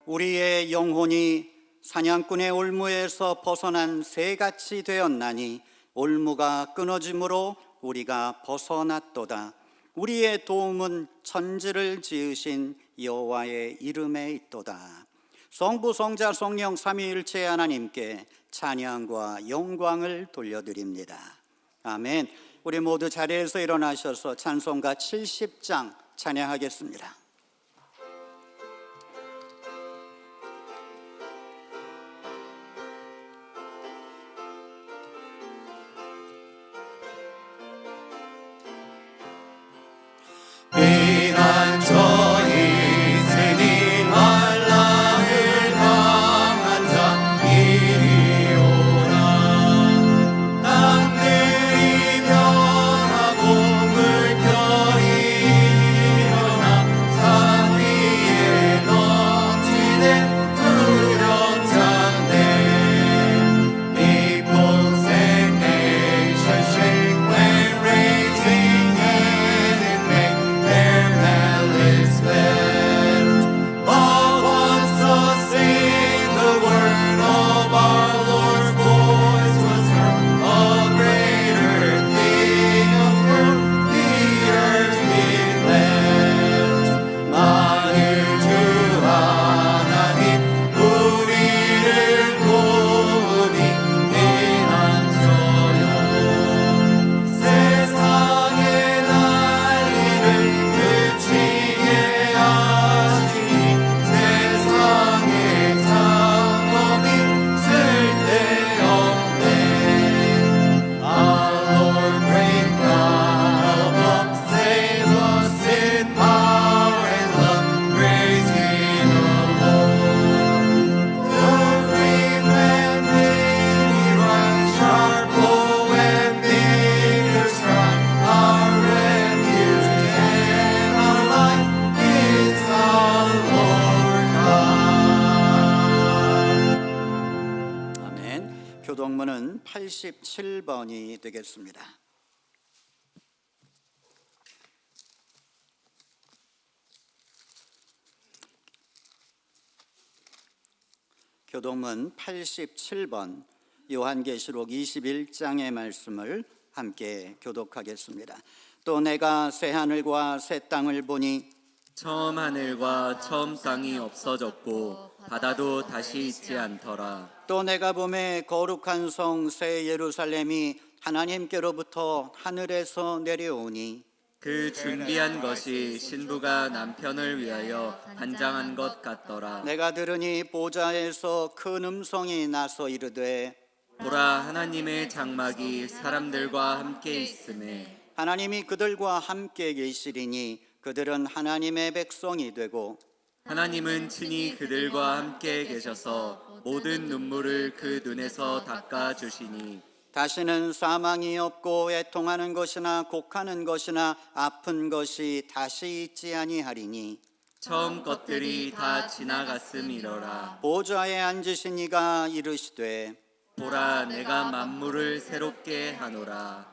우리의 영혼이 사냥꾼의 올무에서 벗어난 새같이 되었나니 올무가 끊어짐으로 우리가 벗어났도다. 우리의 도움은 천지를 지으신 여호와의 이름에 있도다. 성부, 성자, 성령 삼위일체 하나님께 찬양과 영광을 돌려드립니다. 아멘. 우리 모두 자리에서 일어나셔서 찬송가 70장 찬양하겠습니다. 피난처에 있으니 환난을 당한 자 이리 오라. 땅들이 변하고 물결이 일어나 산 위에 넘치는 두렵장대. People say nations shake when raging heaven make their malice felt. But once a single word of our Lord's voice was heard, a greater thing occurred, the earth did melt. 만일 주 하나님 우리를 도우니 피난처여. 세상의 난리를 그치게 하시니 세상의 장엄이 쓸데없네. Our Lord great God above, save us in power and love, praise Him alone. The green and many rise, sharp bow and bitter strife, our refuge and our life is our Lord God. 아멘. 교동문은 87번이 되겠습니다. 교동문 87번 요한계시록 21장의 말씀을 함께 교독하겠습니다. 또 내가 새 하늘과 새 땅을 보니 처음 하늘과 처음 땅이 없어졌고 바다도 다시 있지 않더라. 또 내가 보매 거룩한 성 새 예루살렘이 하나님께로부터 하늘에서 내려오니 그 준비한 것이 신부가 남편을 위하여 단장한 것 같더라. 내가 들으니 보좌에서 큰 음성이 나서 이르되 보라, 하나님의 장막이 사람들과 함께 있음에 하나님이 그들과 함께 계시리니 그들은 하나님의 백성이 되고 하나님은 친히 그들과 함께 계셔서 모든 눈물을 그 눈에서 닦아 주시니 다시는 사망이 없고 애통하는 것이나 곡하는 것이나 아픈 것이 다시 있지 아니하리니 처음 것들이 다 지나갔음이로라. 보좌에 앉으신 이가 이르시되 보라, 내가 만물을 새롭게 하노라.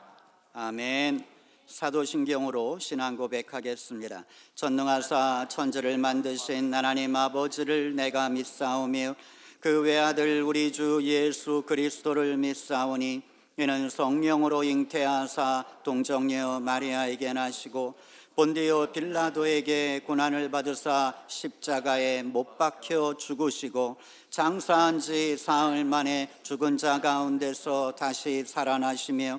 아멘. 사도신경으로 신앙 고백하겠습니다. 전능하사 천지를 만드신 하나님 아버지를 내가 믿사오며 그 외아들 우리 주 예수 그리스도를 믿사오니 이는 성령으로 잉태하사 동정녀 마리아에게 나시고 본디오 빌라도에게 고난을 받으사 십자가에 못 박혀 죽으시고 장사한 지 사흘 만에 죽은 자 가운데서 다시 살아나시며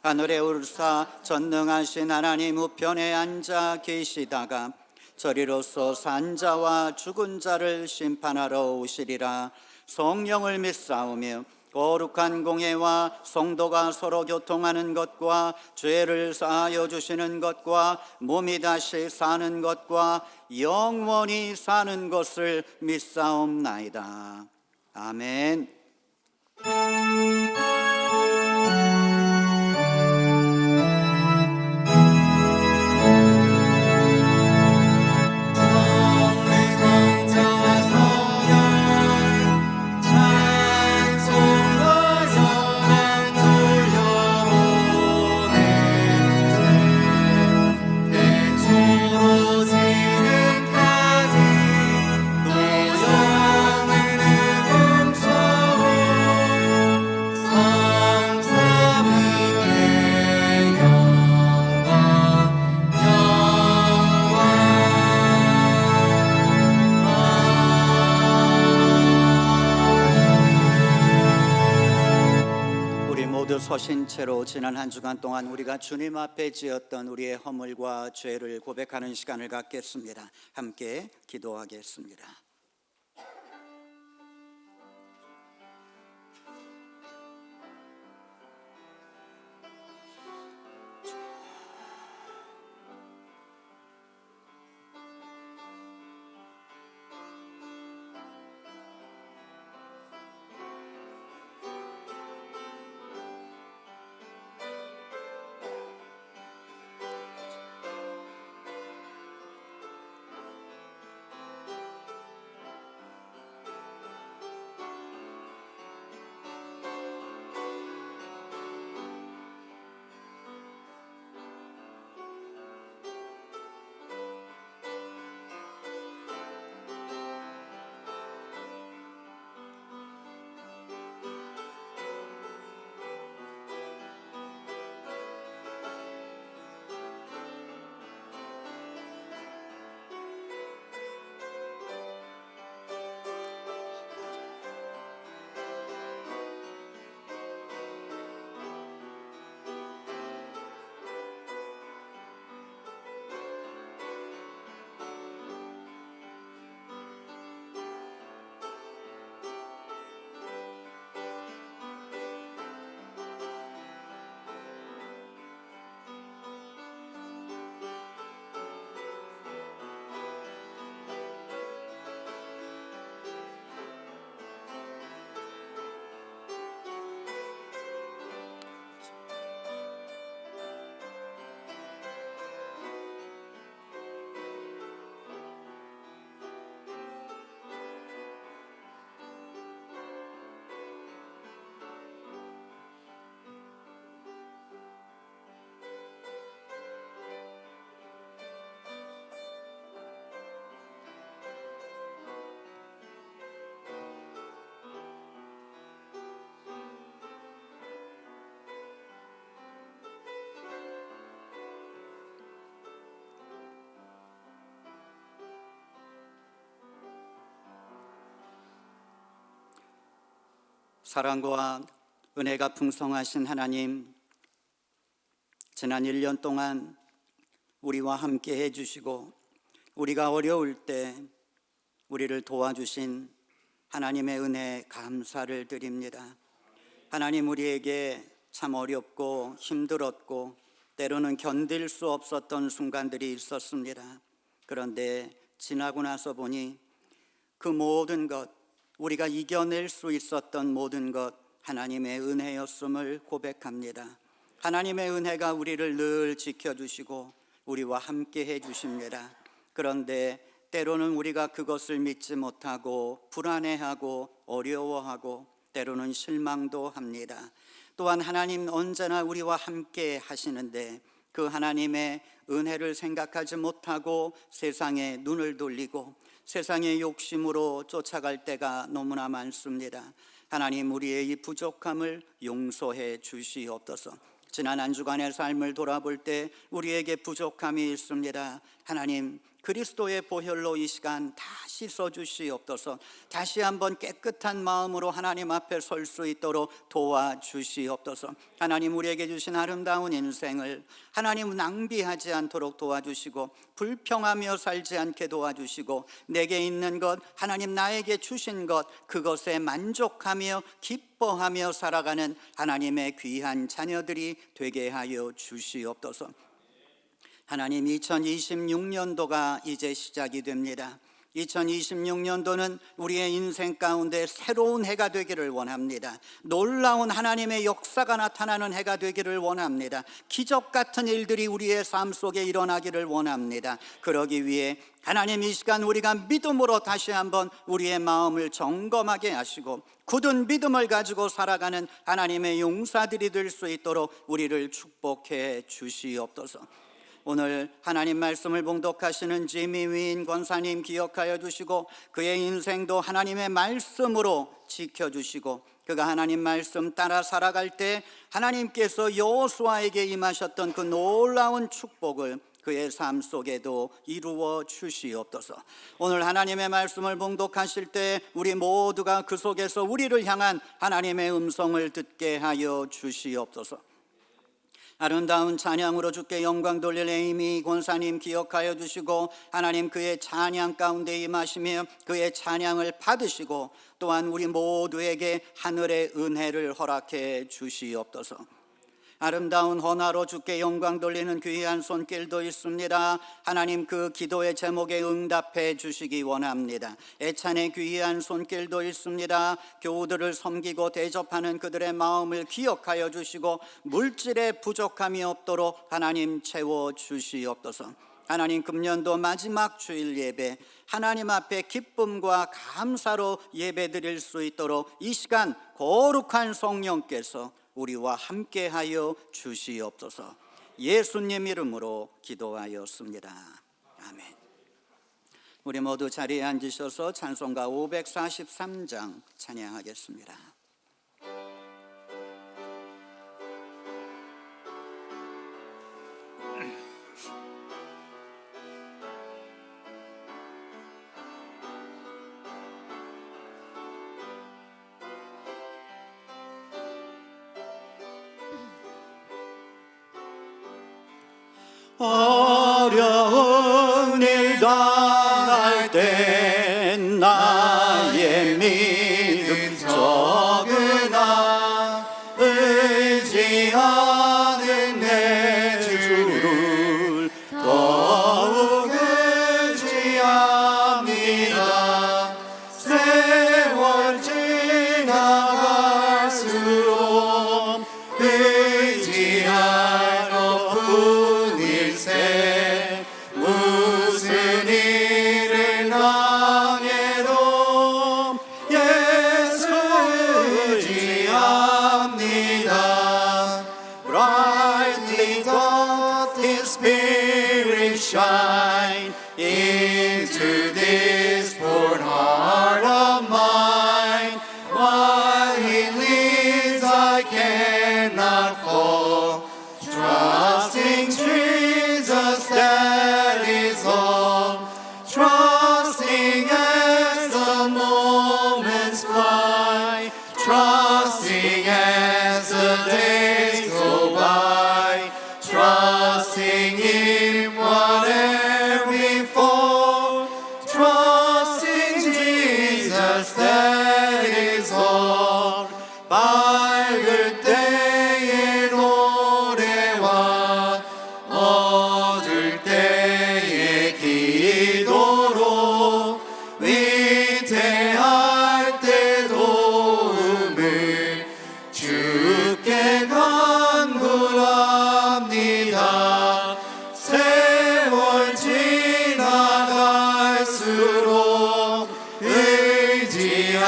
하늘에 오르사 전능하신 하나님 우편에 앉아 계시다가 저리로서 산 자와 죽은 자를 심판하러 오시리라. 성령을 믿사오며 거룩한 공예와 성도가 서로 교통하는 것과 죄를 사하여 주시는 것과 몸이 다시 사는 것과 영원히 사는 것을 믿사옵나이다. 아멘. 대초로 지금까지 노여 주신 채로 지난 한 주간 동안 우리가 주님 앞에 지었던 우리의 허물과 죄를 고백하는 시간을 갖겠습니다. 함께 기도하겠습니다. 사랑과 은혜가 풍성하신 하나님, 지난 1년 동안 우리와 함께 해주시고 우리가 어려울 때 우리를 도와주신 하나님의 은혜에 감사를 드립니다. 하나님, 우리에게 참 어렵고 힘들었고 때로는 견딜 수 없었던 순간들이 있었습니다. 그런데 지나고 나서 보니 그 모든 것, 우리가 이겨낼 수 있었던 모든 것 하나님의 은혜였음을 고백합니다. 하나님의 은혜가 우리를 늘 지켜주시고 우리와 함께 해주십니다. 그런데 때로는 우리가 그것을 믿지 못하고 불안해하고 어려워하고 때로는 실망도 합니다. 또한 하나님 언제나 우리와 함께 하시는데 그 하나님의 은혜를 생각하지 못하고 세상에 눈을 돌리고 세상의 욕심으로 쫓아갈 때가 너무나 많습니다. 하나님, 우리의 이 부족함을 용서해 주시옵소서. 지난 한 주간의 삶을 돌아볼 때 우리에게 부족함이 있습니다. 하나님, 그리스도의 보혈로 이 시간 다 씻어주시옵소서. 다시 한번 깨끗한 마음으로 하나님 앞에 설 수 있도록 도와주시옵소서. 하나님, 우리에게 주신 아름다운 인생을 하나님 낭비하지 않도록 도와주시고 불평하며 살지 않게 도와주시고 내게 있는 것, 하나님 나에게 주신 것, 그것에 만족하며 기뻐하며 살아가는 하나님의 귀한 자녀들이 되게 하여 주시옵소서. 하나님, 2026년도가 이제 시작이 됩니다. 2026년도는 우리의 인생 가운데 새로운 해가 되기를 원합니다. 놀라운 하나님의 역사가 나타나는 해가 되기를 원합니다. 기적 같은 일들이 우리의 삶 속에 일어나기를 원합니다. 그러기 위해 하나님, 이 시간 우리가 믿음으로 다시 한번 우리의 마음을 점검하게 하시고 굳은 믿음을 가지고 살아가는 하나님의 용사들이 될 수 있도록 우리를 축복해 주시옵소서. 오늘 하나님 말씀을 봉독하시는 지미 위인 권사님 기억하여 주시고 그의 인생도 하나님의 말씀으로 지켜주시고 그가 하나님 말씀 따라 살아갈 때 하나님께서 여호수아에게 임하셨던 그 놀라운 축복을 그의 삶 속에도 이루어 주시옵소서. 오늘 하나님의 말씀을 봉독하실 때 우리 모두가 그 속에서 우리를 향한 하나님의 음성을 듣게 하여 주시옵소서. 아름다운 찬양으로 주께 영광 돌릴 에이미 권사님 기억하여 주시고 하나님 그의 찬양 가운데 임하시며 그의 찬양을 받으시고 또한 우리 모두에게 하늘의 은혜를 허락해 주시옵소서. 아름다운 헌화로 주께 영광 돌리는 귀한 손길도 있습니다. 하나님 그 기도의 제목에 응답해 주시기 원합니다. 애찬의 귀한 손길도 있습니다. 교우들을 섬기고 대접하는 그들의 마음을 기억하여 주시고 물질에 부족함이 없도록 하나님 채워 주시옵소서. 하나님 금년도 마지막 주일 예배 하나님 앞에 기쁨과 감사로 예배 드릴 수 있도록 이 시간 거룩한 성령께서 우리와 함께하여 주시옵소서. 예수님 이름으로 기도하였습니다. 아멘. 우리 모두 자리에 앉으셔서 찬송가 543장 찬양하겠습니다. 어려운 일 당할 때 나의 믿음 적으나 의지하는 내 주를 더욱 의지합니다. 세월 지나갈수록 의지할 것뿐일세. 무슨 일을 당해도 예수 의지합니다. Brightly doth His Spirit shine into this poor heart of mine. While He leads I cannot fall. Trusting Jesus, that is all. Trusting as the moments fly. Trusting as the days go by. Trusting in whatever befall. Trusting Jesus, that is all. 밝을 때의 노래와 어두울 때의 기도로 위태할 때 도움을 주께 간구합니다. 세월 지나갈수록 의지할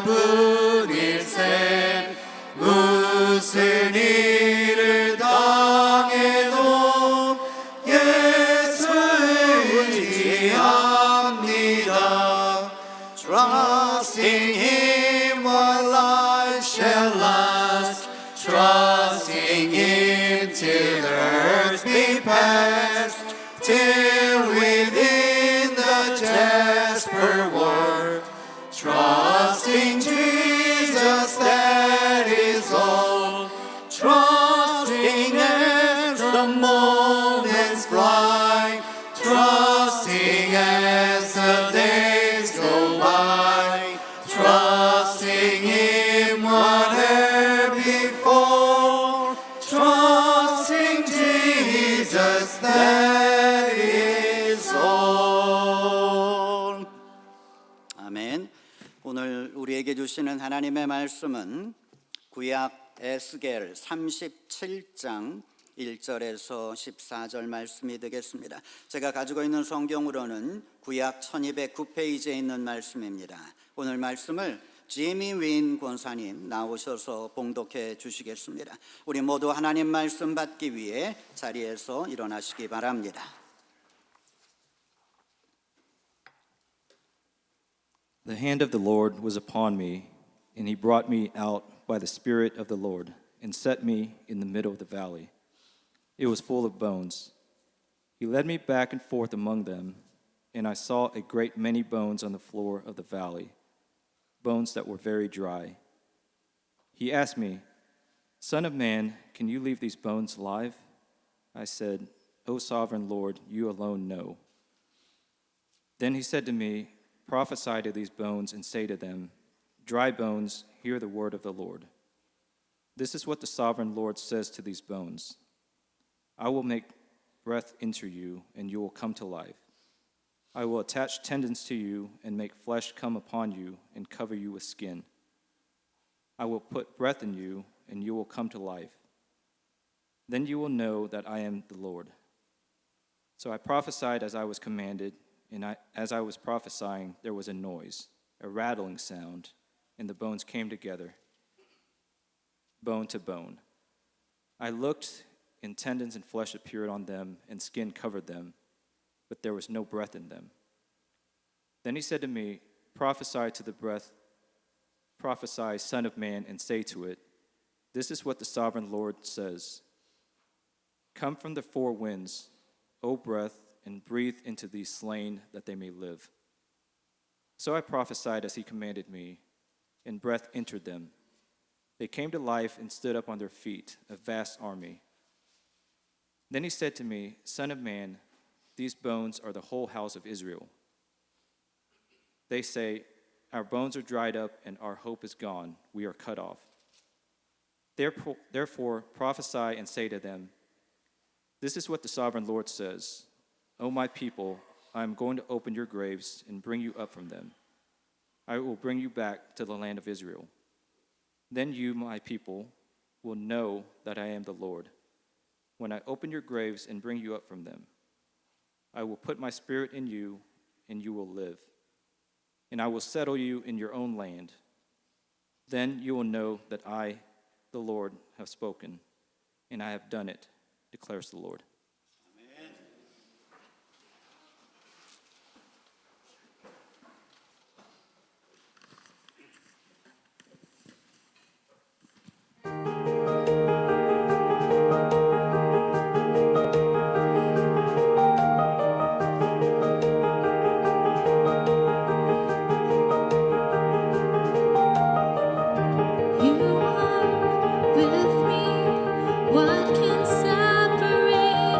것뿐일세. 무슨 일을 당해도 예수 의지합니다. Trusting Him while life shall last. Trusting Him till the earth be past. Till within the jasper work. Trusting Jesus, that is all. Trusting as the moments fly. Trusting as the days go by. Trusting Him whatever befall. Trusting Jesus, that is all. 아멘. 오늘 우리에게 주시는 하나님의 말씀은 구약 에스겔 37장 1절에서 14절 말씀이 되겠습니다. 제가 가지고 있는 성경으로는 구약 1209페이지에 있는 말씀입니다. 오늘 말씀을 지미 윈 권사님 나오셔서 봉독해 주시겠습니다. 우리 모두 하나님 말씀 받기 위해 자리에서 일어나시기 바랍니다. The hand of the Lord was upon me, and He brought me out by the Spirit of the Lord, and set me in the middle of the valley. It was full of bones. He led me back and forth among them, and I saw a great many bones on the floor of the valley, bones that were very dry. He asked me, "Son of man, can you leave these bones alive?" I said, "O sovereign Lord, you alone know." Then he said to me, "Prophesy to these bones and say to them, 'Dry bones, hear the word of the Lord. This is what the sovereign Lord says to these bones. I will make breath enter you, and you will come to life. I will attach tendons to you and make flesh come upon you and cover you with skin. I will put breath in you, and you will come to life. Then you will know that I am the Lord." So I prophesied as I was commanded, and as I was prophesying, there was a noise, a rattling sound, and the bones came together, bone to bone. I looked, and tendons and flesh appeared on them, and skin covered them, but there was no breath in them. Then he said to me, "Prophesy to the breath, prophesy, Son of man, and say to it, 'This is what the sovereign Lord says. Come from the four winds, O breath, and breathe into these slain that they may live.' So I prophesied as he commanded me, and breath entered them. They came to life and stood up on their feet, a vast army. Then he said to me, 'Son of man, these bones are the whole house of Israel. They say, our bones are dried up and our hope is gone. We are cut off. Therefore prophesy and say to them, this is what the sovereign Lord says. O my people, I am going to open your graves and bring you up from them. I will bring you back to the land of Israel. Then you, my people, will know that I am the Lord. When I open your graves and bring you up from them, I will put my spirit in you, and you will live. And I will settle you in your own land. Then you will know that I, the Lord, have spoken, and I have done it, declares the Lord. You are with me. What can separate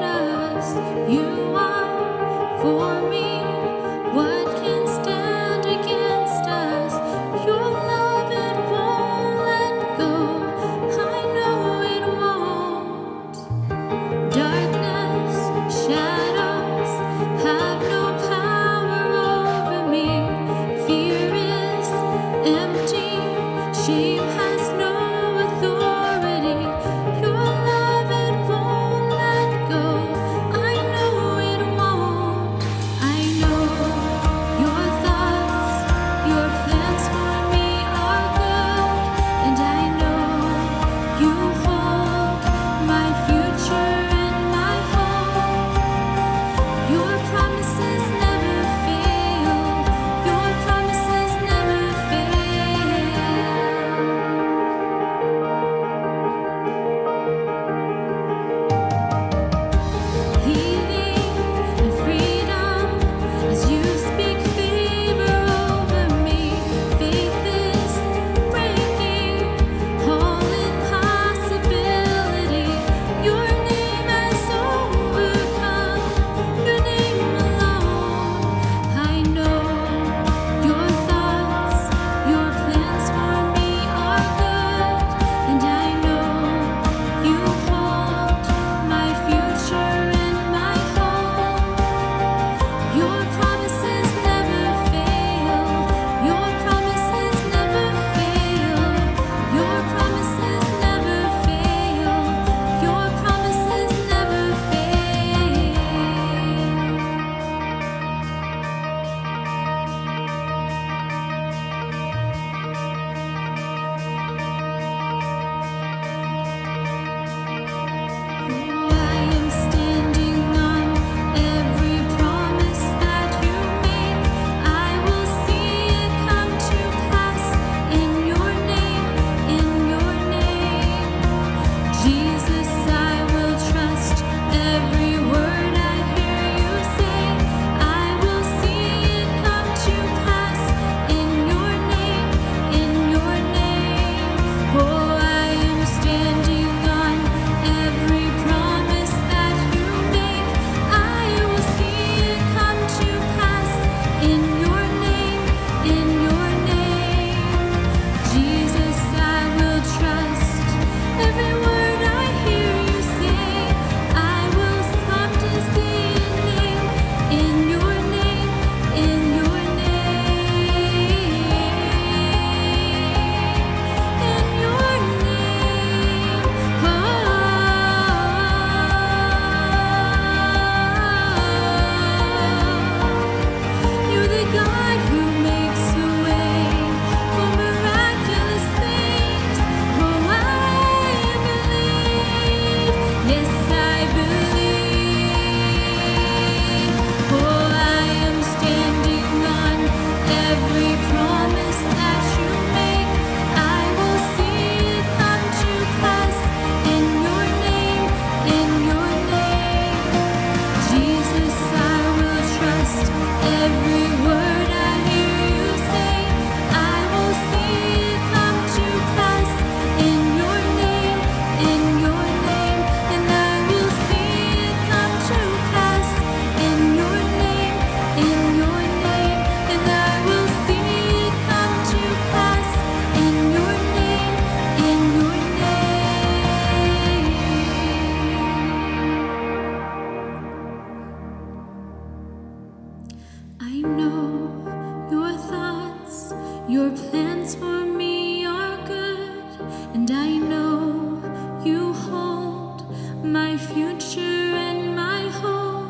my future and my hope.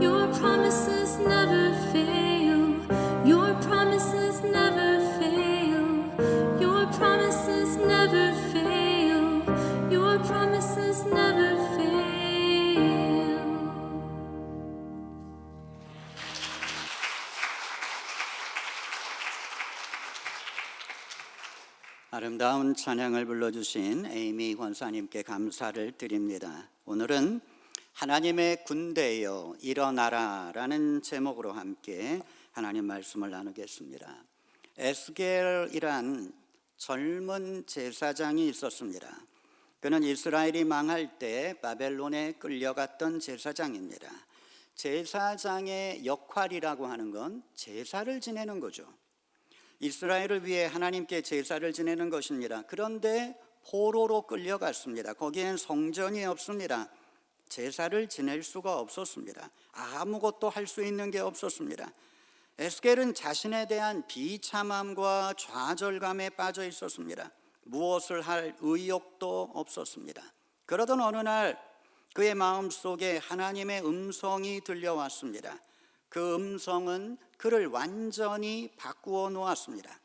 Your promises never fail. Your promises never fail. Your promises never fail. Your promises never fail. 아름다운 찬양을 불러주신 에이미 권사님께 감사를 드립니다. 오늘은 하나님의 군대여 일어나라 라는 제목으로 함께 하나님 말씀을 나누겠습니다. 에스겔이란 젊은 제사장이 있었습니다. 그는 이스라엘이 망할 때 바벨론에 끌려갔던 제사장입니다. 제사장의 역할이라고 하는 건 제사를 지내는 거죠. 이스라엘을 위해 하나님께 제사를 지내는 것입니다. 그런데 포로로 끌려갔습니다. 거기엔 성전이 없습니다. 제사를 지낼 수가 없었습니다. 아무것도 할 수 있는 게 없었습니다. 에스겔은 자신에 대한 비참함과 좌절감에 빠져 있었습니다. 무엇을 할 의욕도 없었습니다. 그러던 어느 날 그의 마음속에 하나님의 음성이 들려왔습니다. 그 음성은 그를 완전히 바꾸어 놓았습니다.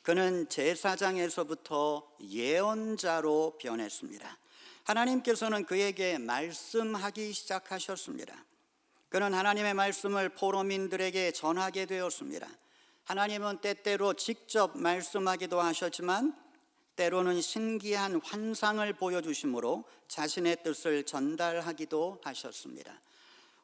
그는 제사장에서부터 예언자로 변했습니다. 하나님께서는 그에게 말씀하기 시작하셨습니다. 그는 하나님의 말씀을 포로민들에게 전하게 되었습니다. 하나님은 때때로 직접 말씀하기도 하셨지만 때로는 신기한 환상을 보여주심으로 자신의 뜻을 전달하기도 하셨습니다.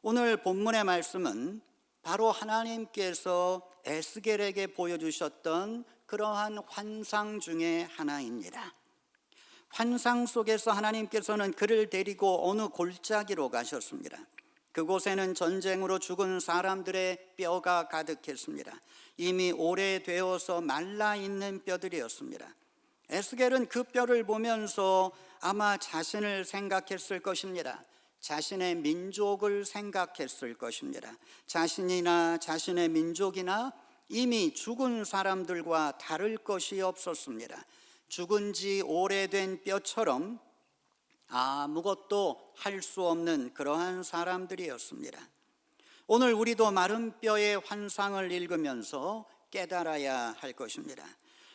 오늘 본문의 말씀은 바로 하나님께서 에스겔에게 보여주셨던 그러한 환상 중에 하나입니다. 환상 속에서 하나님께서는 그를 데리고 어느 골짜기로 가셨습니다. 그곳에는 전쟁으로 죽은 사람들의 뼈가 가득했습니다. 이미 오래되어서 말라있는 뼈들이었습니다. 에스겔은 그 뼈를 보면서 아마 자신을 생각했을 것입니다. 자신의 민족을 생각했을 것입니다. 자신이나 자신의 민족이나 이미 죽은 사람들과 다를 것이 없었습니다. 죽은 지 오래된 뼈처럼 아무것도 할 수 없는 그러한 사람들이었습니다. 오늘 우리도 마른 뼈의 환상을 읽으면서 깨달아야 할 것입니다.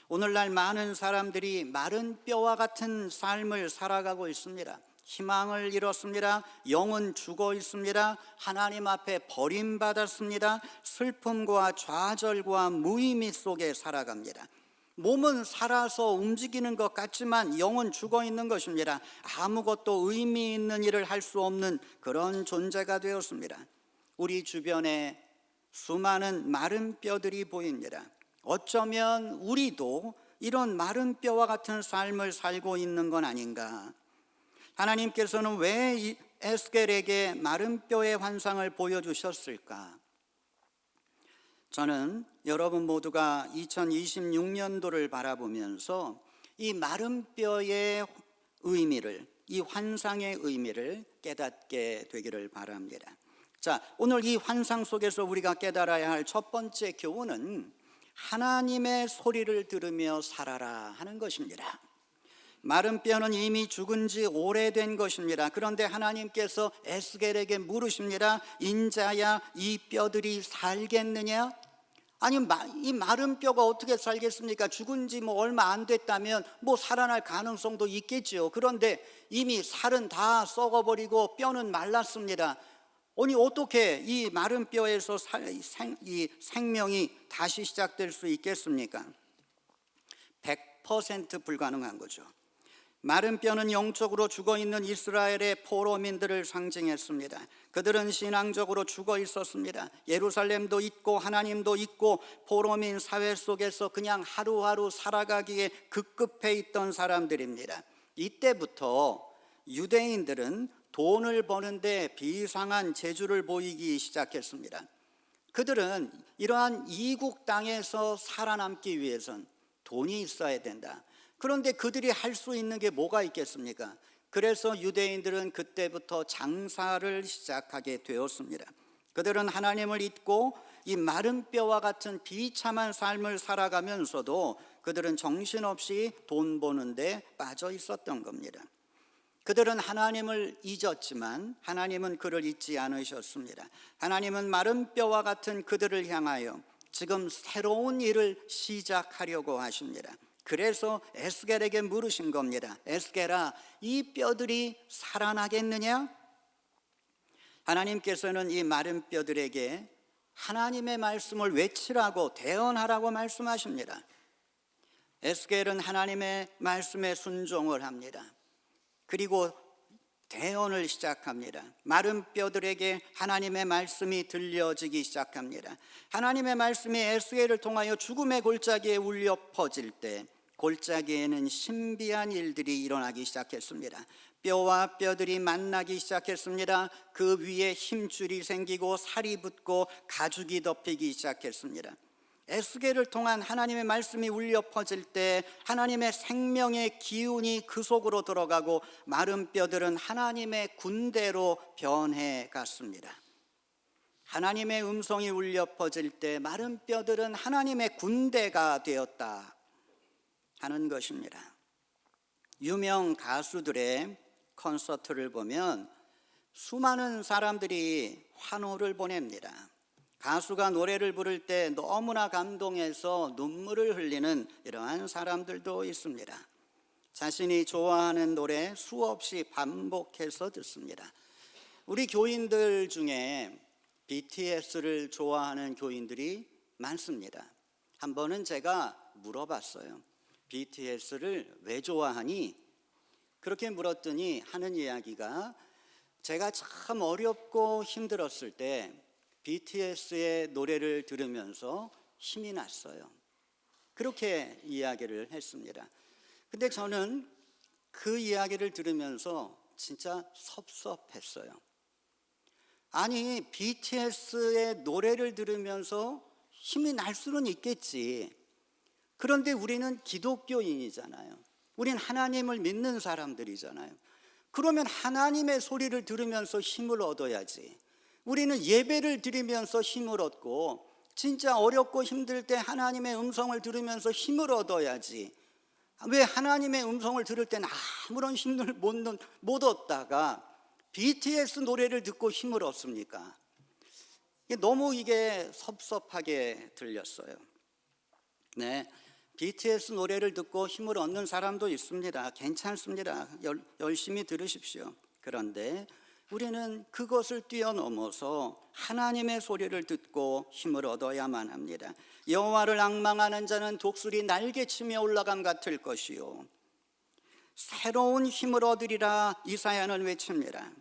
오늘날 많은 사람들이 마른 뼈와 같은 삶을 살아가고 있습니다. 희망을 잃었습니다. 영은 죽어 있습니다. 하나님 앞에 버림받았습니다. 슬픔과 좌절과 무의미 속에 살아갑니다. 몸은 살아서 움직이는 것 같지만 영은 죽어 있는 것입니다. 아무것도 의미 있는 일을 할 수 없는 그런 존재가 되었습니다. 우리 주변에 수많은 마른 뼈들이 보입니다. 어쩌면 우리도 이런 마른 뼈와 같은 삶을 살고 있는 건 아닌가. 하나님께서는 왜 에스겔에게 마른 뼈의 환상을 보여주셨을까? 저는 여러분 모두가 2026년도를 바라보면서 이 마른 뼈의 의미를, 이 환상의 의미를 깨닫게 되기를 바랍니다. 자, 오늘 이 환상 속에서 우리가 깨달아야 할 첫 번째 교훈은 하나님의 소리를 들으며 살아라 하는 것입니다. 마른 뼈는 이미 죽은 지 오래된 것입니다. 그런데 하나님께서 에스겔에게 물으십니다. 인자야, 이 뼈들이 살겠느냐? 아니, 이 마른 뼈가 어떻게 살겠습니까? 죽은 지 얼마 안 됐다면 살아날 가능성도 있겠지요. 그런데 이미 살은 다 썩어버리고 뼈는 말랐습니다. 아니, 어떻게 이 마른 뼈에서 이 생명이 다시 시작될 수 있겠습니까? 100% 불가능한 거죠. 마른 뼈는 영적으로 죽어있는 이스라엘의 포로민들을 상징했습니다. 그들은 신앙적으로 죽어 있었습니다. 예루살렘도 있고 하나님도 있고 포로민 사회 속에서 그냥 하루하루 살아가기에 급급해 있던 사람들입니다. 이때부터 유대인들은 돈을 버는데 비상한 재주를 보이기 시작했습니다. 그들은 이러한 이국 땅에서 살아남기 위해선 돈이 있어야 된다. 그런데 그들이 할 수 있는 게 뭐가 있겠습니까? 그래서 유대인들은 그때부터 장사를 시작하게 되었습니다. 그들은 하나님을 잊고 이 마른 뼈와 같은 비참한 삶을 살아가면서도 그들은 정신없이 돈 버는데 빠져 있었던 겁니다. 그들은 하나님을 잊었지만 하나님은 그를 잊지 않으셨습니다. 하나님은 마른 뼈와 같은 그들을 향하여 지금 새로운 일을 시작하려고 하십니다. 그래서 에스겔에게 물으신 겁니다. 에스겔아, 이 뼈들이 살아나겠느냐? 하나님께서는 이 마른 뼈들에게 하나님의 말씀을 외치라고 대언하라고 말씀하십니다. 에스겔은 하나님의 말씀에 순종을 합니다. 그리고 대언을 시작합니다. 마른 뼈들에게 하나님의 말씀이 들려지기 시작합니다. 하나님의 말씀이 에스겔을 통하여 죽음의 골짜기에 울려 퍼질 때 골짜기에는 신비한 일들이 일어나기 시작했습니다. 뼈와 뼈들이 만나기 시작했습니다. 그 위에 힘줄이 생기고 살이 붙고 가죽이 덮이기 시작했습니다. 에스겔을 통한 하나님의 말씀이 울려 퍼질 때 하나님의 생명의 기운이 그 속으로 들어가고 마른 뼈들은 하나님의 군대로 변해 갔습니다. 하나님의 음성이 울려 퍼질 때 마른 뼈들은 하나님의 군대가 되었다 하는 것입니다. 유명 가수들의 콘서트를 보면 수많은 사람들이 환호를 보냅니다. 가수가 노래를 부를 때 너무나 감동해서 눈물을 흘리는 이러한 사람들도 있습니다. 자신이 좋아하는 노래 수없이 반복해서 듣습니다. 우리 교인들 중에 BTS를 좋아하는 교인들이 많습니다. 한 번은 제가 물어봤어요. BTS를 왜 좋아하니? 그렇게 물었더니 하는 이야기가 제가 참 어렵고 힘들었을 때 BTS의 노래를 들으면서 힘이 났어요. 그렇게 이야기를 했습니다. 근데 저는 그 이야기를 들으면서 진짜 섭섭했어요. 아니, BTS의 노래를 들으면서 힘이 날 수는 있겠지. 그런데 우리는 기독교인이잖아요. 우린 하나님을 믿는 사람들이잖아요. 그러면 하나님의 소리를 들으면서 힘을 얻어야지. 우리는 예배를 드리면서 힘을 얻고 진짜 어렵고 힘들 때 하나님의 음성을 들으면서 힘을 얻어야지. 왜 하나님의 음성을 들을 때는 아무런 힘을 못 얻다가 BTS 노래를 듣고 힘을 얻습니까? 너무 이게 섭섭하게 들렸어요. 네, BTS 노래를 듣고 힘을 얻는 사람도 있습니다. 괜찮습니다. 열심히 들으십시오. 그런데 우리는 그것을 뛰어넘어서 하나님의 소리를 듣고 힘을 얻어야만 합니다. 여호와를 앙망하는 자는 독수리 날개치며 올라감 같을 것이요 새로운 힘을 얻으리라 이사야는 외칩니다.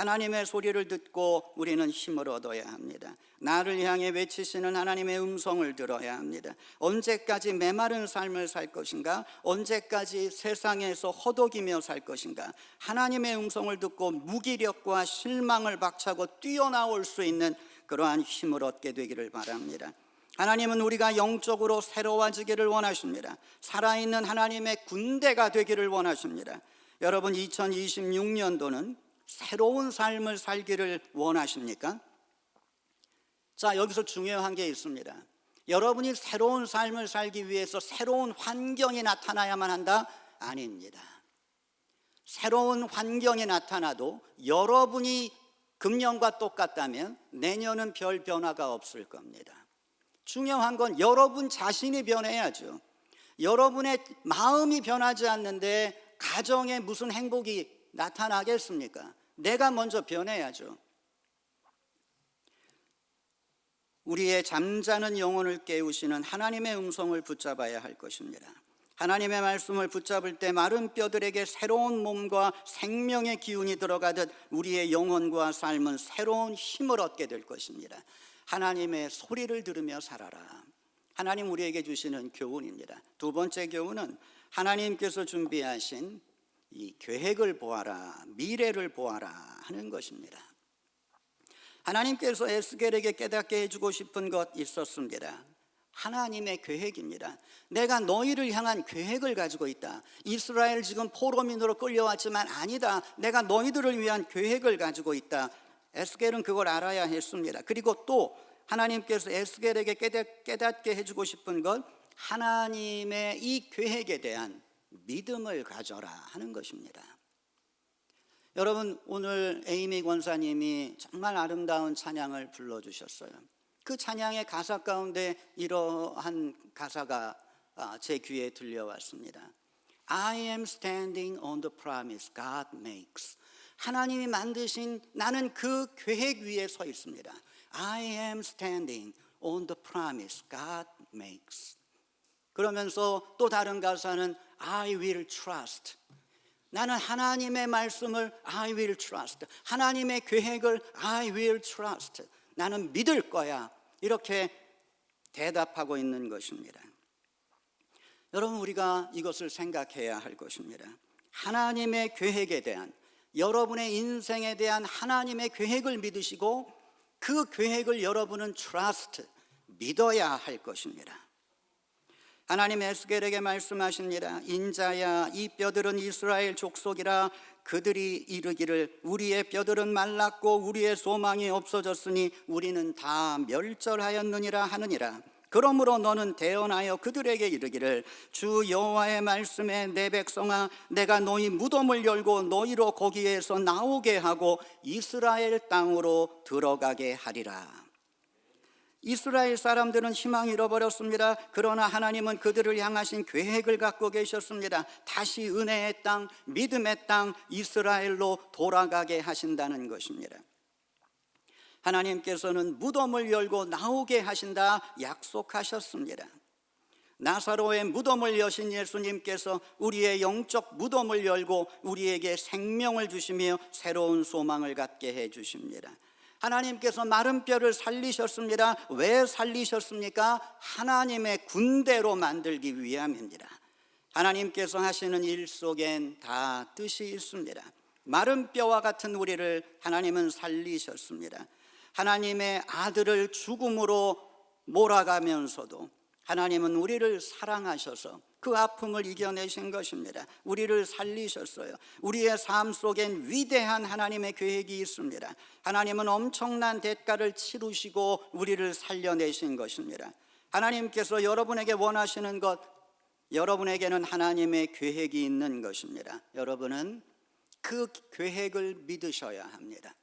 하나님의 소리를 듣고 우리는 힘을 얻어야 합니다. 나를 향해 외치시는 하나님의 음성을 들어야 합니다. 언제까지 메마른 삶을 살 것인가? 언제까지 세상에서 허덕이며 살 것인가? 하나님의 음성을 듣고 무기력과 실망을 박차고 뛰어나올 수 있는 그러한 힘을 얻게 되기를 바랍니다. 하나님은 우리가 영적으로 새로워지기를 원하십니다. 살아있는 하나님의 군대가 되기를 원하십니다. 여러분, 2026년도는 새로운 삶을 살기를 원하십니까? 자, 여기서 중요한 게 있습니다. 여러분이 새로운 삶을 살기 위해서 새로운 환경이 나타나야만 한다? 아닙니다. 새로운 환경이 나타나도 여러분이 금년과 똑같다면 내년은 별 변화가 없을 겁니다. 중요한 건 여러분 자신이 변해야죠. 여러분의 마음이 변하지 않는데 가정에 무슨 행복이 나타나겠습니까? 내가 먼저 변해야죠. 우리의 잠자는 영혼을 깨우시는 하나님의 음성을 붙잡아야 할 것입니다. 하나님의 말씀을 붙잡을 때 마른 뼈들에게 새로운 몸과 생명의 기운이 들어가듯 우리의 영혼과 삶은 새로운 힘을 얻게 될 것입니다. 하나님의 소리를 들으며 살아라. 하나님 우리에게 주시는 교훈입니다. 두 번째 교훈은 하나님께서 준비하신 이 계획을 보아라, 미래를 보아라 하는 것입니다. 하나님께서 에스겔에게 깨닫게 해주고 싶은 것 있었습니다. 하나님의 계획입니다. 내가 너희를 향한 계획을 가지고 있다. 이스라엘 지금 포로민으로 끌려왔지만 아니다. 내가 너희들을 위한 계획을 가지고 있다. 에스겔은 그걸 알아야 했습니다. 그리고 또 하나님께서 에스겔에게 깨닫게 해주고 싶은 것, 하나님의 이 계획에 대한 믿음을 가져라 하는 것입니다. 여러분, 오늘 에이미 권사님이 정말 아름다운 찬양을 불러주셨어요. 그 찬양의 가사 가운데 이러한 가사가 제 귀에 들려왔습니다. I am standing on the promise God makes. 하나님이 만드신 나는 그 계획 위에 서 있습니다. I am standing on the promise God makes. 그러면서 또 다른 가사는 I will trust. 나는 하나님의 말씀을 I will trust. 하나님의 계획을 I will trust. 나는 믿을 거야. 이렇게 대답하고 있는 것입니다. 여러분, 우리가 이것을 생각해야 할 것입니다. 하나님의 계획에 대한, 여러분의 인생에 대한 하나님의 계획을 믿으시고 그 계획을 여러분은 trust, 믿어야 할 것입니다. 하나님 에스겔에게 말씀하십니다. 인자야, 이 뼈들은 이스라엘 족속이라. 그들이 이르기를 우리의 뼈들은 말랐고 우리의 소망이 없어졌으니 우리는 다 멸절하였느니라 하느니라. 그러므로 너는 대언하여 그들에게 이르기를 주 여호와의 말씀에 내 백성아, 내가 너희 무덤을 열고 너희로 거기에서 나오게 하고 이스라엘 땅으로 들어가게 하리라. 이스라엘 사람들은 희망을 잃어버렸습니다. 그러나 하나님은 그들을 향하신 계획을 갖고 계셨습니다. 다시 은혜의 땅, 믿음의 땅, 이스라엘로 돌아가게 하신다는 것입니다. 하나님께서는 무덤을 열고 나오게 하신다 약속하셨습니다. 나사로의 무덤을 여신 예수님께서 우리의 영적 무덤을 열고 우리에게 생명을 주시며 새로운 소망을 갖게 해 주십니다. 하나님께서 마른 뼈를 살리셨습니다. 왜 살리셨습니까? 하나님의 군대로 만들기 위함입니다. 하나님께서 하시는 일 속엔 다 뜻이 있습니다. 마른 뼈와 같은 우리를 하나님은 살리셨습니다. 하나님의 아들을 죽음으로 몰아가면서도 하나님은 우리를 사랑하셔서 그 아픔을 이겨내신 것입니다. 우리를 살리셨어요. 우리의 삶 속엔 위대한 하나님의 계획이 있습니다. 하나님은 엄청난 대가를 치르시고 우리를 살려내신 것입니다. 하나님께서 여러분에게 원하시는 것, 여러분에게는 하나님의 계획이 있는 것입니다. 여러분은 그 계획을 믿으셔야 합니다.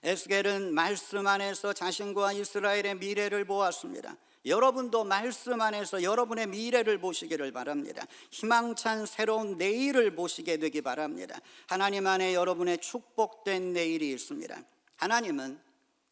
에스겔은 말씀 안에서 자신과 이스라엘의 미래를 보았습니다. 여러분도 말씀 안에서 여러분의 미래를 보시기를 바랍니다. 희망찬 새로운 내일을 보시게 되기 바랍니다. 하나님 안에 여러분의 축복된 내일이 있습니다. 하나님은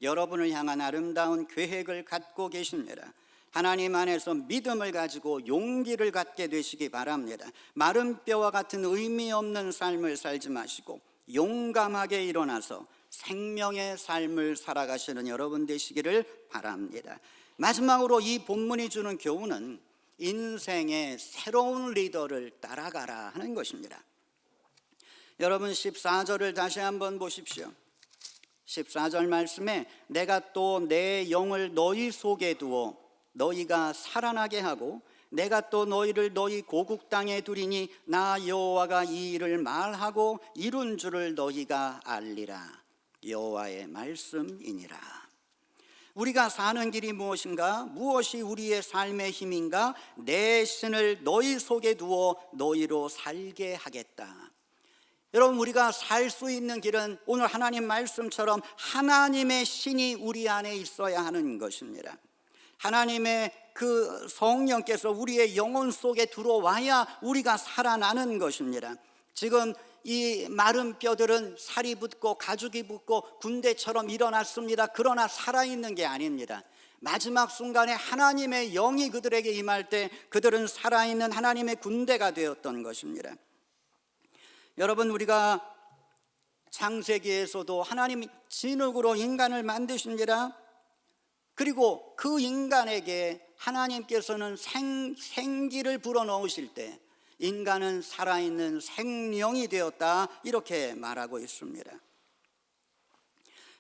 여러분을 향한 아름다운 계획을 갖고 계십니다. 하나님 안에서 믿음을 가지고 용기를 갖게 되시기 바랍니다. 마른 뼈와 같은 의미 없는 삶을 살지 마시고 용감하게 일어나서 생명의 삶을 살아가시는 여러분 되시기를 바랍니다. 마지막으로 이 본문이 주는 교훈은 인생의 새로운 리더를 따라가라 하는 것입니다. 여러분 14절을 다시 한번 보십시오. 14절 말씀에 내가 또 내 영을 너희 속에 두어 너희가 살아나게 하고 내가 또 너희를 너희 고국 땅에 두리니 나 여호와가 이 일을 말하고 이룬 줄을 너희가 알리라. 여호와의 말씀이니라. 우리가 사는 길이 무엇인가? 무엇이 우리의 삶의 힘인가? 내 신을 너희 속에 두어 너희로 살게 하겠다. 여러분, 우리가 살 수 있는 길은 오늘 하나님 말씀처럼 하나님의 신이 우리 안에 있어야 하는 것입니다. 하나님의 그 성령께서 우리의 영혼 속에 들어와야 우리가 살아나는 것입니다. 지금 이 마른 뼈들은 살이 붙고 가죽이 붙고 군대처럼 일어났습니다. 그러나 살아있는 게 아닙니다. 마지막 순간에 하나님의 영이 그들에게 임할 때 그들은 살아있는 하나님의 군대가 되었던 것입니다. 여러분, 우리가 창세기에서도 하나님이 진흙으로 인간을 만드십니다. 그리고 그 인간에게 하나님께서는 생기를 불어넣으실 때 인간은 살아있는 생명이 되었다, 이렇게 말하고 있습니다.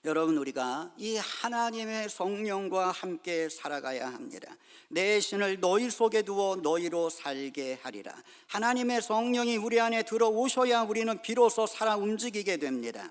여러분, 우리가 이 하나님의 성령과 함께 살아가야 합니다. 내 신을 너희 속에 두어 너희로 살게 하리라. 하나님의 성령이 우리 안에 들어오셔야 우리는 비로소 살아 움직이게 됩니다.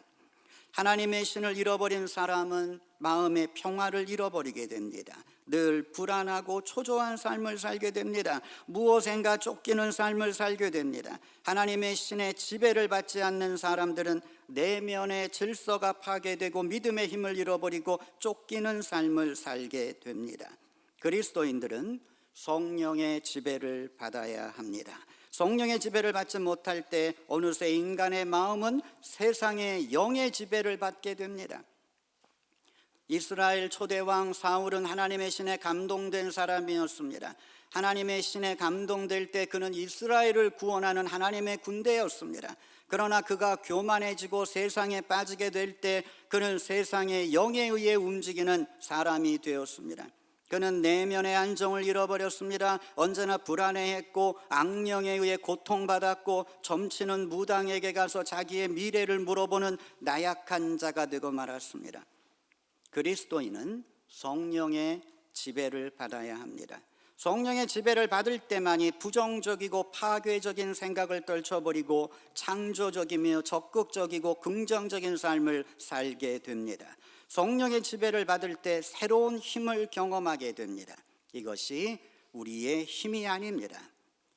하나님의 신을 잃어버린 사람은 마음의 평화를 잃어버리게 됩니다. 늘 불안하고 초조한 삶을 살게 됩니다. 무엇인가 쫓기는 삶을 살게 됩니다. 하나님의 신의 지배를 받지 않는 사람들은 내면의 질서가 파괴되고 믿음의 힘을 잃어버리고 쫓기는 삶을 살게 됩니다. 그리스도인들은 성령의 지배를 받아야 합니다. 성령의 지배를 받지 못할 때 어느새 인간의 마음은 세상의 영의 지배를 받게 됩니다. 이스라엘 초대왕 사울은 하나님의 신에 감동된 사람이었습니다. 하나님의 신에 감동될 때 그는 이스라엘을 구원하는 하나님의 군대였습니다. 그러나 그가 교만해지고 세상에 빠지게 될 때 그는 세상의 영에 의해 움직이는 사람이 되었습니다. 그는 내면의 안정을 잃어버렸습니다. 언제나 불안해했고 악령에 의해 고통받았고 점치는 무당에게 가서 자기의 미래를 물어보는 나약한 자가 되고 말았습니다. 그리스도인은 성령의 지배를 받아야 합니다. 성령의 지배를 받을 때만이 부정적이고 파괴적인 생각을 떨쳐버리고 창조적이며 적극적이고 긍정적인 삶을 살게 됩니다. 성령의 지배를 받을 때 새로운 힘을 경험하게 됩니다. 이것이 우리의 힘이 아닙니다.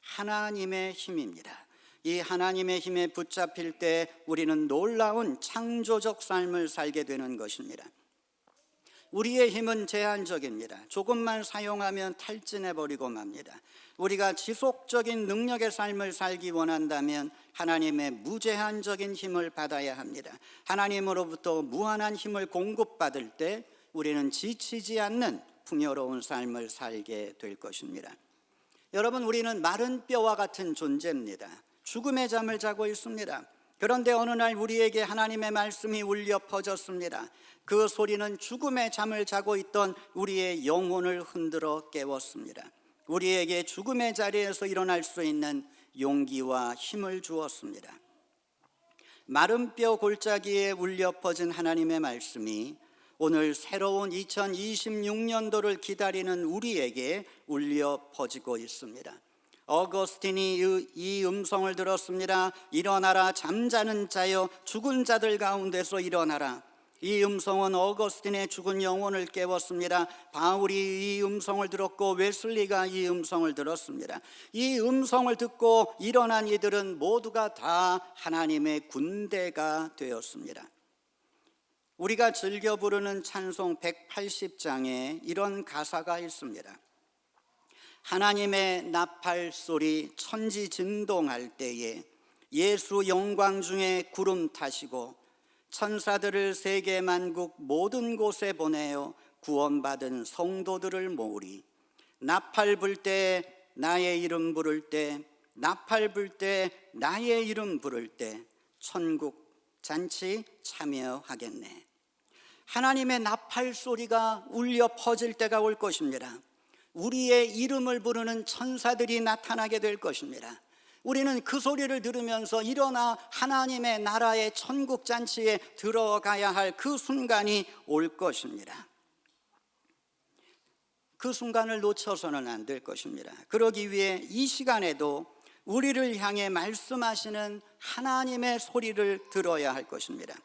하나님의 힘입니다. 이 하나님의 힘에 붙잡힐 때 우리는 놀라운 창조적 삶을 살게 되는 것입니다. 우리의 힘은 제한적입니다. 조금만 사용하면 탈진해버리고 맙니다. 우리가 지속적인 능력의 삶을 살기 원한다면 하나님의 무제한적인 힘을 받아야 합니다. 하나님으로부터 무한한 힘을 공급받을 때 우리는 지치지 않는 풍요로운 삶을 살게 될 것입니다. 여러분, 우리는 마른 뼈와 같은 존재입니다. 죽음의 잠을 자고 있습니다. 그런데 어느 날 우리에게 하나님의 말씀이 울려 퍼졌습니다. 그 소리는 죽음의 잠을 자고 있던 우리의 영혼을 흔들어 깨웠습니다. 우리에게 죽음의 자리에서 일어날 수 있는 용기와 힘을 주었습니다. 마른 뼈 골짜기에 울려 퍼진 하나님의 말씀이 오늘 새로운 2026년도를 기다리는 우리에게 울려 퍼지고 있습니다. 어거스틴이 이 음성을 들었습니다. 일어나라, 잠자는 자여, 죽은 자들 가운데서 일어나라. 이 음성은 어거스틴의 죽은 영혼을 깨웠습니다. 바울이 이 음성을 들었고 웨슬리가 이 음성을 들었습니다. 이 음성을 듣고 일어난 이들은 모두가 다 하나님의 군대가 되었습니다. 우리가 즐겨 부르는 찬송 180장에 이런 가사가 있습니다. 하나님의 나팔 소리 천지 진동할 때에 예수 영광 중에 구름 타시고 천사들을 세계 만국 모든 곳에 보내어 구원받은 성도들을 모으리. 나팔 불 때 나의 이름 부를 때, 나팔 불 때 나의 이름 부를 때 천국 잔치 참여하겠네. 하나님의 나팔 소리가 울려 퍼질 때가 올 것입니다. 우리의 이름을 부르는 천사들이 나타나게 될 것입니다. 우리는 그 소리를 들으면서 일어나 하나님의 나라의 천국 잔치에 들어가야 할 그 순간이 올 것입니다. 그 순간을 놓쳐서는 안 될 것입니다. 그러기 위해 이 시간에도 우리를 향해 말씀하시는 하나님의 소리를 들어야 할 것입니다.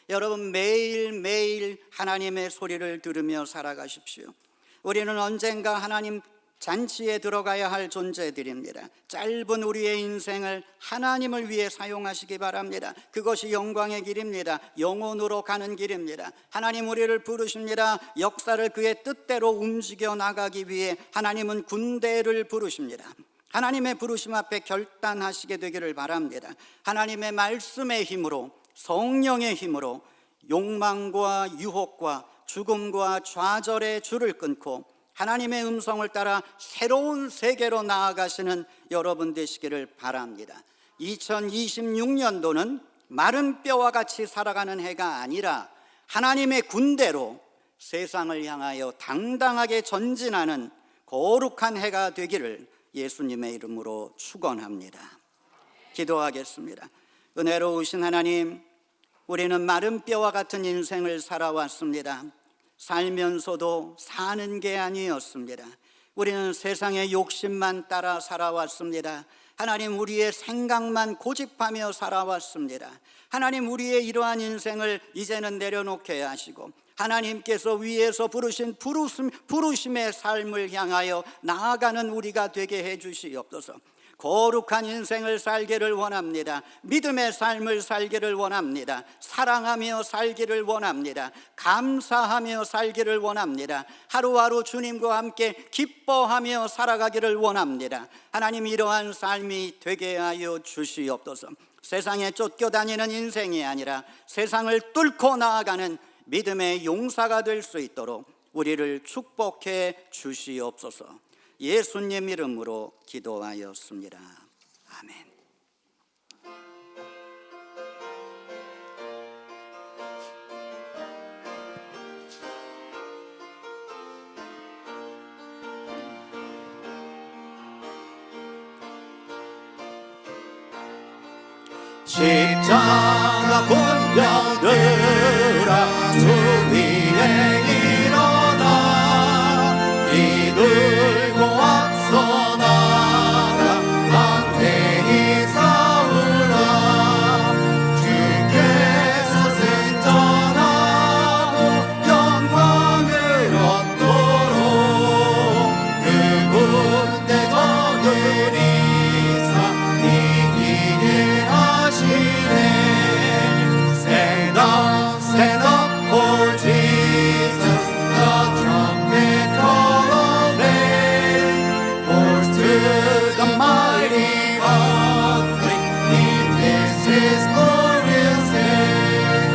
여러분, 매일매일 하나님의 소리를 들으며 살아가십시오. 우리는 언젠가 하나님 잔치에 들어가야 할 존재들입니다. 짧은 우리의 인생을 하나님을 위해 사용하시기 바랍니다. 그것이 영광의 길입니다. 영혼으로 가는 길입니다. 하나님 우리를 부르십니다. 역사를 그의 뜻대로 움직여 나가기 위해 하나님은 군대를 부르십니다. 하나님의 부르심 앞에 결단하시게 되기를 바랍니다. 하나님의 말씀의 힘으로, 성령의 힘으로 욕망과 유혹과 죽음과 좌절의 줄을 끊고 하나님의 음성을 따라 새로운 세계로 나아가시는 여러분 되시기를 바랍니다. 2026년도는 마른 뼈와 같이 살아가는 해가 아니라 하나님의 군대로 세상을 향하여 당당하게 전진하는 거룩한 해가 되기를 예수님의 이름으로 축원합니다. 기도하겠습니다. 은혜로우신 하나님, 우리는 마른 뼈와 같은 인생을 살아왔습니다. 살면서도 사는 게 아니었습니다. 우리는 세상의 욕심만 따라 살아왔습니다. 하나님, 우리의 생각만 고집하며 살아왔습니다. 하나님, 우리의 이러한 인생을 이제는 내려놓게 하시고 하나님께서 위에서 부르신 부르심의 삶을 향하여 나아가는 우리가 되게 해 주시옵소서. 거룩한 인생을 살기를 원합니다. 믿음의 삶을 살기를 원합니다. 사랑하며 살기를 원합니다. 감사하며 살기를 원합니다. 하루하루 주님과 함께 기뻐하며 살아가기를 원합니다. 하나님, 이러한 삶이 되게 하여 주시옵소서. 세상에 쫓겨다니는 인생이 아니라 세상을 뚫고 나아가는 믿음의 용사가 될 수 있도록 우리를 축복해 주시옵소서. 예수님 이름으로 기도하였습니다. 아멘. 십자가 군병들아 주 위에 일어나 이들고 앞서 나가 강대히 싸우라 주께서 승전하고 영광을 얻도록 그 군대 거느리사 이기게 하시네. Stand up for Jesus, the trumpet call of day. Forth to the mighty conflict, this is glorious day.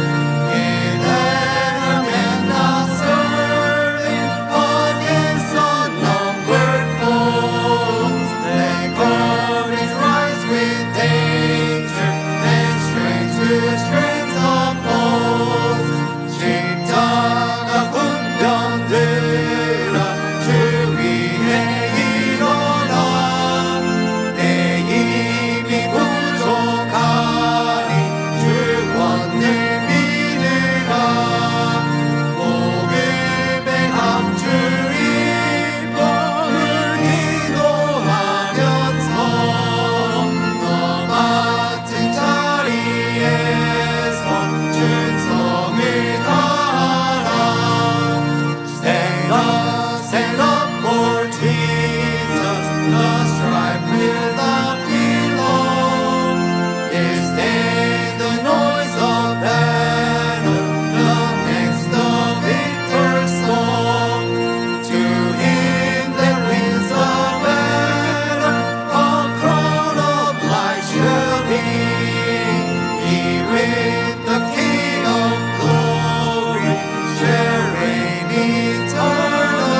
In heaven and not serving against unnumbered foes. Let courage rise with danger and strength to strength oppose. 십자가 군병들아 주 위에 일어나 내 힘이 부족하니 주 권을 믿으라. 복음의 감주 입고 기도하면서 너 같은 자리에서 충성을 다하라. Stand up for Jesus, the strife will not be long. Is there the noise of battle, the next of victor's song? To him that wins the battle, a crown of life shall be. He with the King of glory shall reign eternally.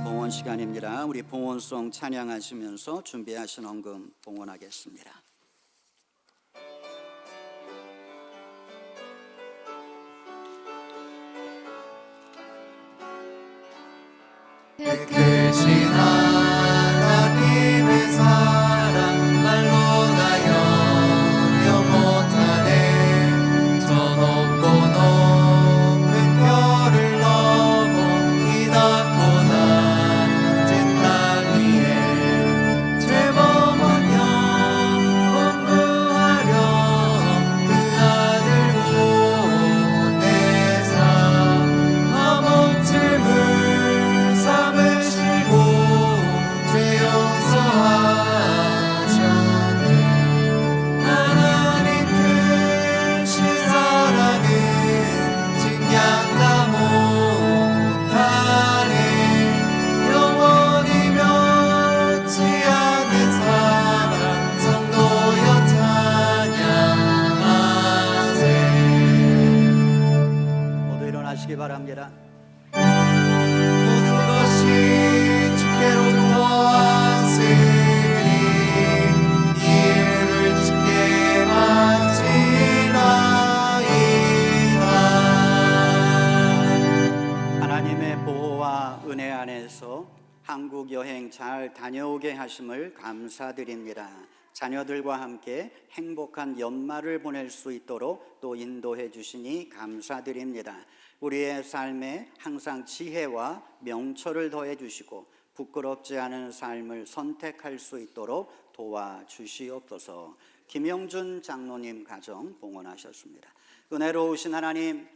봉헌 시간입니다. 우리 봉헌송 찬양하시면서 준비하신 헌금 봉헌하겠습니다. 크신 하나님의 사랑 말로 다 영영 못하네. 저 높고 높은 별을 넘어 이 낮고 낮은 땅 위에 죄범한 영 공부하려 그 아들 보내사 마법질물 삼으시고 죄 용서하셨네. 하나님 크신 사랑은 증량다 못하네. 영원히 멸치 않는 사랑 성도여 찬양하세. 모두 일어나시기 바랍니다. 모든 것이 주께로부터 왔으니 이 일을 주께 바치나이다. 하나님의 보호와 은혜 안에서 한국 여행 잘 다녀오게 하심을 감사드립니다. 자녀들과 함께 행복한 연말을 보낼 수 있도록 또 인도해 주시니 감사드립니다. 우리의 삶에 항상 지혜와 명철을 더해 주시고 부끄럽지 않은 삶을 선택할 수 있도록 도와주시옵소서. 김영준 장로님 가정 봉헌하셨습니다. 은혜로우신 하나님,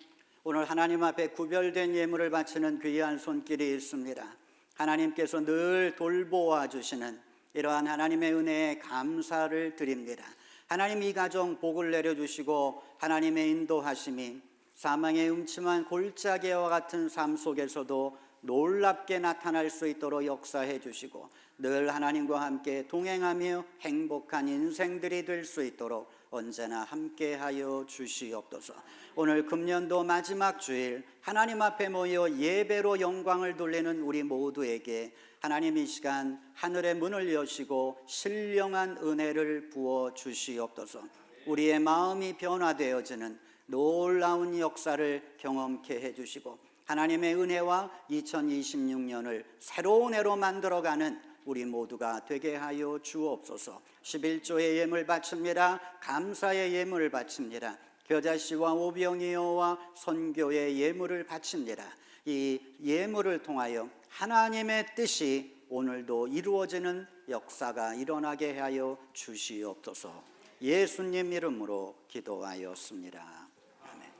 오늘 하나님 앞에 구별된 예물을 바치는 귀한 손길이 있습니다. 하나님께서 늘 돌보아 주시는 이러한 하나님의 은혜에 감사를 드립니다. 하나님, 이 가정 복을 내려주시고 하나님의 인도하심이 사망의 음침한 골짜기와 같은 삶 속에서도 놀랍게 나타날 수 있도록 역사해 주시고 늘 하나님과 함께 동행하며 행복한 인생들이 될 수 있도록 언제나 함께하여 주시옵소서. 오늘 금년도 마지막 주일 하나님 앞에 모여 예배로 영광을 돌리는 우리 모두에게 하나님, 이 시간 하늘의 문을 여시고 신령한 은혜를 부어 주시옵소서. 우리의 마음이 변화되어지는 놀라운 역사를 경험케 해주시고 하나님의 은혜와 2026년을 새로운 해로 만들어가는 우리 모두가 되게 하여 주옵소서. 11조의 예물 바칩니다. 감사의 예물을 바칩니다. 겨자씨와 오병이어와 선교의 예물을 바칩니다. 이 예물을 통하여 하나님의 뜻이 오늘도 이루어지는 역사가 일어나게 하여 주시옵소서. 예수님 이름으로 기도하였습니다. 아멘.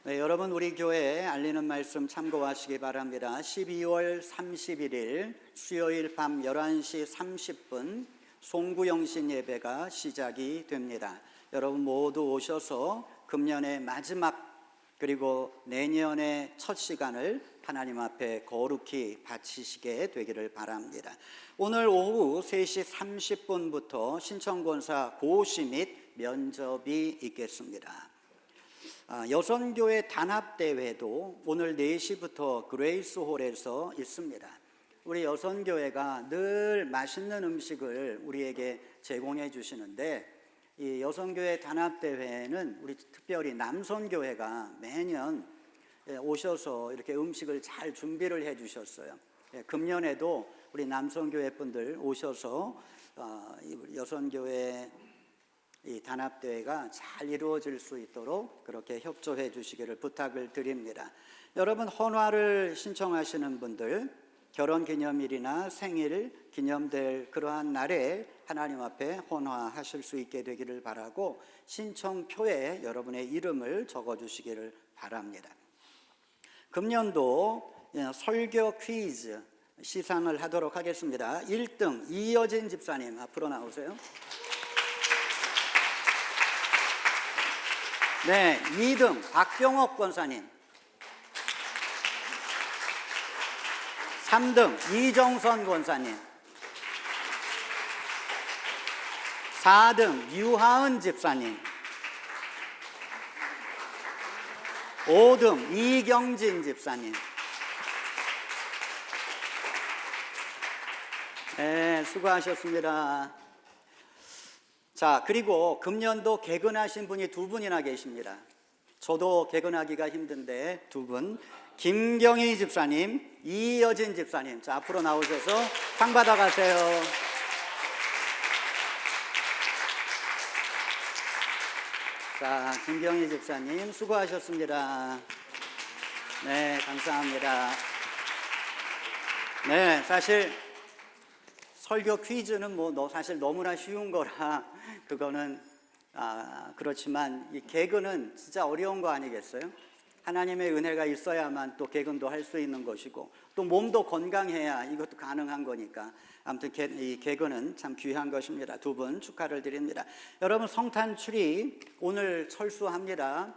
네, 여러분, 우리 교회에 알리는 말씀 참고하시기 바랍니다. 12월 31일 수요일 밤 11시 30분 송구영신 예배가 시작이 됩니다. 여러분 모두 오셔서 금년의 마지막 그리고 내년의 첫 시간을 하나님 앞에 거룩히 바치시게 되기를 바랍니다. 오늘 오후 3시 30분부터 신청권사 고시 및 면접이 있겠습니다. 여선교회 단합대회도 오늘 4시부터 그레이스홀에서 있습니다. 우리 여선교회가 늘 맛있는 음식을 우리에게 제공해 주시는데 이 여성교회 단합대회는 우리 특별히 남선교회가 매년 오셔서 이렇게 음식을 잘 준비를 해 주셨어요. 금년에도 우리 남선교회 분들 오셔서 여선교회 이 단합대회가 잘 이루어질 수 있도록 그렇게 협조해 주시기를 부탁을 드립니다. 여러분, 헌화를 신청하시는 분들, 결혼기념일이나 생일 기념될 그러한 날에 하나님 앞에 헌화하실 수 있게 되기를 바라고 신청표에 여러분의 이름을 적어주시기를 바랍니다. 금년도 설교 퀴즈 시상을 하도록 하겠습니다. 1등 이여진 집사님 앞으로 나오세요. 네, 2등 박병옥 권사님, 3등 이정선 권사님, 4등 유하은 집사님, 5등 이경진 집사님. 네, 수고하셨습니다. 자, 그리고 금년도 개근하신 분이 2분이나 계십니다. 저도 개근하기가 힘든데 2분, 김경희 집사님, 이여진 집사님, 자, 앞으로 나오셔서 상 받아가세요. 자, 김경희 집사님 수고하셨습니다. 네, 감사합니다. 네, 사실 설교 퀴즈는 사실 너무나 쉬운 거라 그거는 그렇지만 이 개근은 진짜 어려운 거 아니겠어요? 하나님의 은혜가 있어야만 또 개근도 할 수 있는 것이고 또 몸도 건강해야 이것도 가능한 거니까 아무튼 이 개근은 참 귀한 것입니다. 2분 축하를 드립니다. 여러분, 성탄출이 오늘 철수합니다.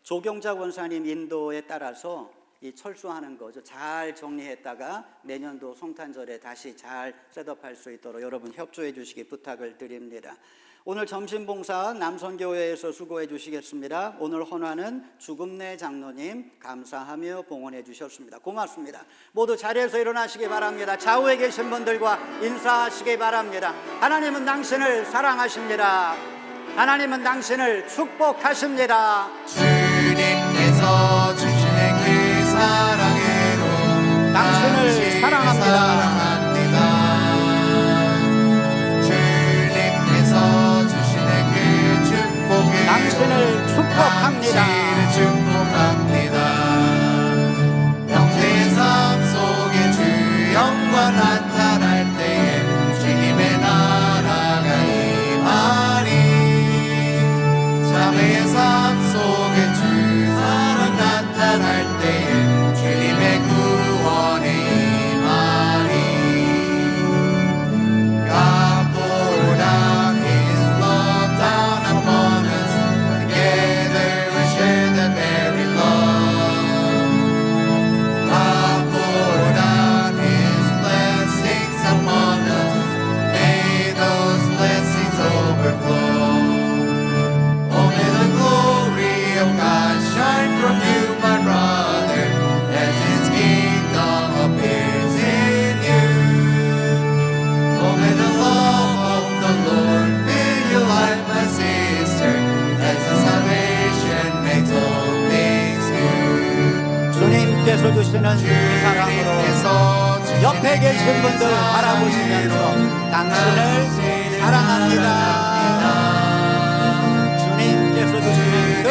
조경자 권사님 인도에 따라서 이 철수하는 거죠. 잘 정리했다가 내년도 성탄절에 다시 잘 셋업할 수 있도록 여러분 협조해 주시기 부탁을 드립니다. 오늘 점심봉사 남선교회에서 수고해 주시겠습니다. 오늘 헌화는 주금래 장로님 감사하며 봉헌해 주셨습니다. 고맙습니다. 모두 자리에서 일어나시기 바랍니다. 좌우에 계신 분들과 인사하시기 바랍니다. 하나님은 당신을 사랑하십니다. 하나님은 당신을 축복하십니다. 주님께서 주시는 그 사랑으로 당신을 사랑합니다. 사랑합니다. 주시는 그 사랑으로 옆에 계신 분들 바라보시면서 당신을 사랑합니다. 주님께서 주시는 그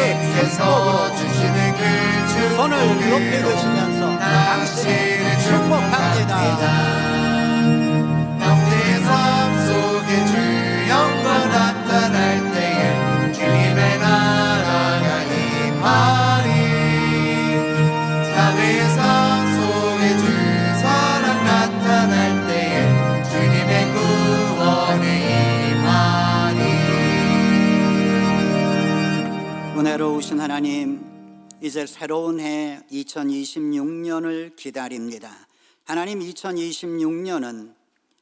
축복으로 손을 높이 드시면서 당신을 축복합니다. 내 삶 속에 주 영광 나타날 때에 주님의 나라가 임하리. 남의 삶 속에 주 사랑 나타날 때에 주님의 구원이 임하리. 은혜로우신 하나님, 이제 새로운 해 2026년을 기다립니다. 하나님, 2026년은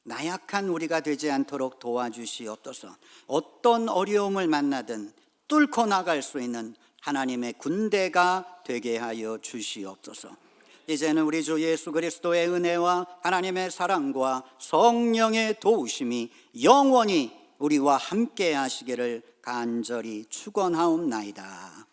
나약한 우리가 되지 않도록 도와주시옵소서. 어떤 어려움을 만나든 뚫고 나갈 수 있는 하나님의 군대가 되게 하여 주시옵소서. 이제는 우리 주 예수 그리스도의 은혜와 하나님의 사랑과 성령의 도우심이 영원히 우리와 함께 하시기를 간절히 축원하옵나이다.